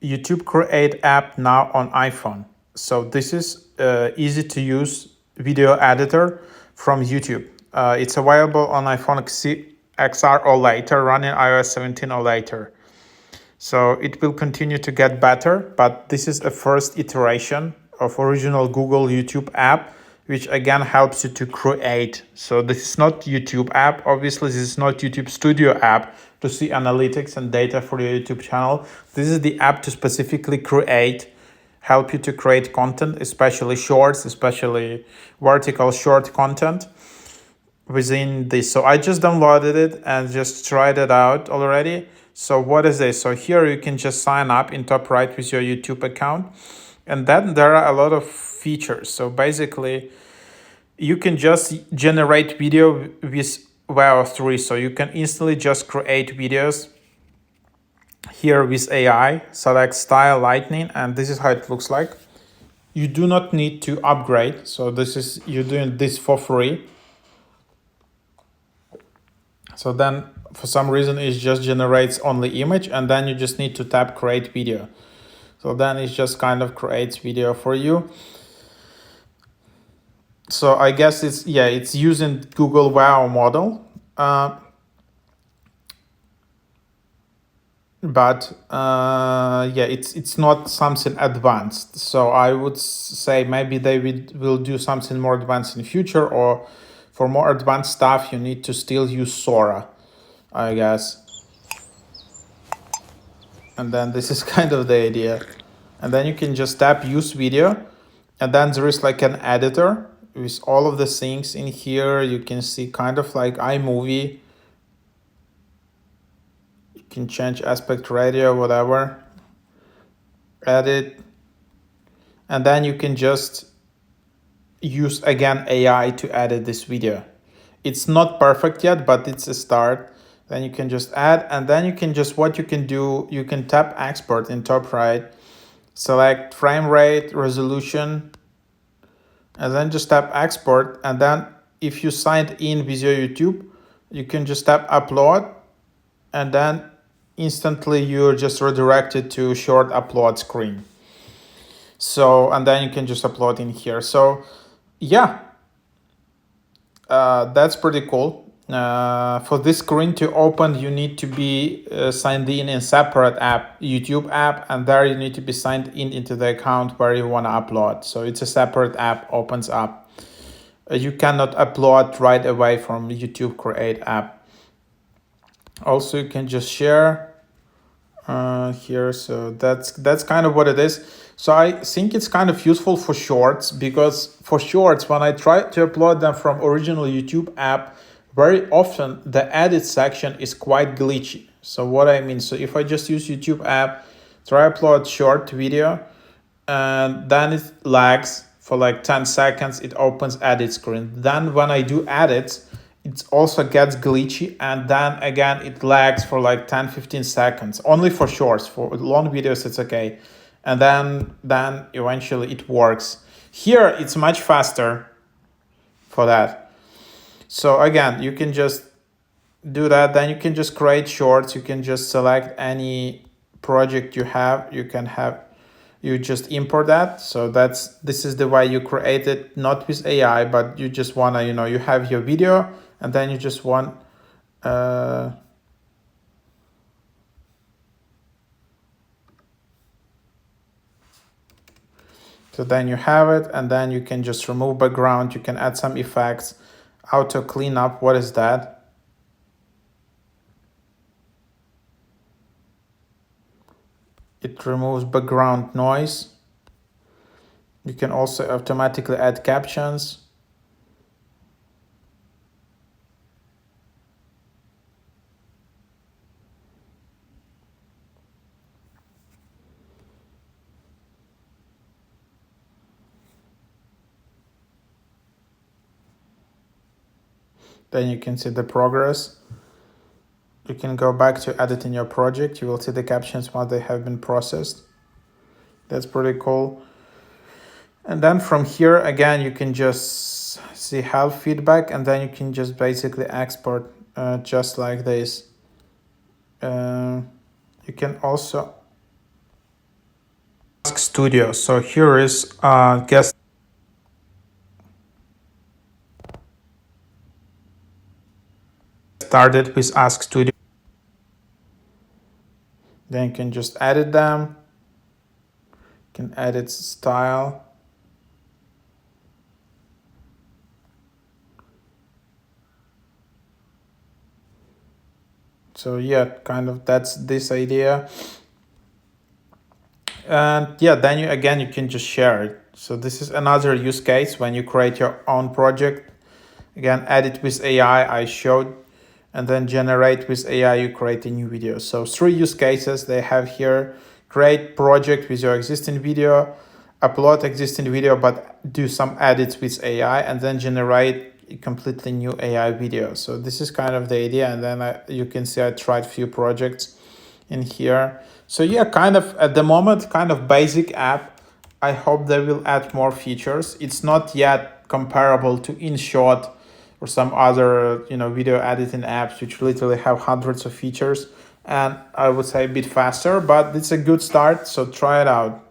YouTube Create app now on iPhone. So this is easy to use video editor from YouTube. It's available on iPhone XR or later, running iOS 17 or later. So it will continue to get better, but this is a first iteration of original Google YouTube app, which again helps you to create. So this is not YouTube app. Obviously, this is not YouTube Studio app to see analytics and data for your YouTube channel. This is the app to specifically help you to create content, especially shorts, especially vertical short content within this. So I just downloaded it and just tried it out already. So what is this? So here you can just sign up in top right with your YouTube account. And then there are a lot of features. So basically, you can just generate video with Veo 3. So you can instantly just create videos here with AI, select style, lightning, and this is how it looks like. You do not need to upgrade. So you're doing this for free. So then for some reason it just generates only image, and then you just need to tap create video. So then it just kind of creates video for you. So I guess it's using Google Wow model. But it's not something advanced. So I would say maybe they will do something more advanced in future, or for more advanced stuff, you need to still use Sora, I guess. And then this is kind of the idea. And then you can just tap use video. And then there is like an editor with all of the things in here. You can see kind of like iMovie. You can change aspect ratio, whatever. Edit. And then you can just use again AI to edit this video. It's not perfect yet, but it's a start. Then you can just add, and then you can just, what you can do, you can tap export in top right, select frame rate, resolution, and then just tap export. And then if you signed in with your YouTube, you can just tap upload, and then instantly you're just redirected to short upload screen. So, and then you can just upload in here. So yeah, that's pretty cool. For this screen to open, you need to be signed in separate app, YouTube app, and there you need to be signed in into the account where you want to upload. So it's a separate app opens up. You cannot upload right away from YouTube Create app. Also, you can just share here. So that's kind of what it is. So I think it's kind of useful for shorts, because for shorts, when I try to upload them from original YouTube app, very often the edit section is quite glitchy. So what I mean, so if I just use YouTube app, try upload short video, and then it lags for like 10 seconds, it opens edit screen. Then when I do edits, it also gets glitchy, and then again it lags for like 10-15 seconds, only for shorts. For long videos it's okay, and then eventually it works. Here it's much faster for that. So again, you can just do that. Then you can just create shorts. You can just select any project you have. You just import that. So this is the way you create it, not with AI, but you just wanna, you have your video, and then you just want so then you have it, and then you can just remove background. You can add some effects. Auto cleanup, what is that? It removes background noise. You can also automatically add captions. Then you can see the progress. You can go back to editing your project. You will see the captions once they have been processed. That's pretty cool. And then from here, again, you can just see help feedback, and then you can just basically export just like this. You can also Studio. So here is guest started with Ask Studio. Then you can just edit them. You can edit style. So yeah, kind of that's this idea. And yeah, then you can just share it. So this is another use case when you create your own project. Again, edit with AI I showed, and then generate with AI, you create a new video. So 3 use cases they have here. Create project with your existing video, upload existing video, but do some edits with AI, and then generate a completely new AI video. So this is kind of the idea. And then you can see I tried few projects in here. So yeah, kind of at the moment, kind of basic app. I hope they will add more features. It's not yet comparable to InShot or some other video editing apps which literally have hundreds of features, and I would say a bit faster, but it's a good start, so try it out.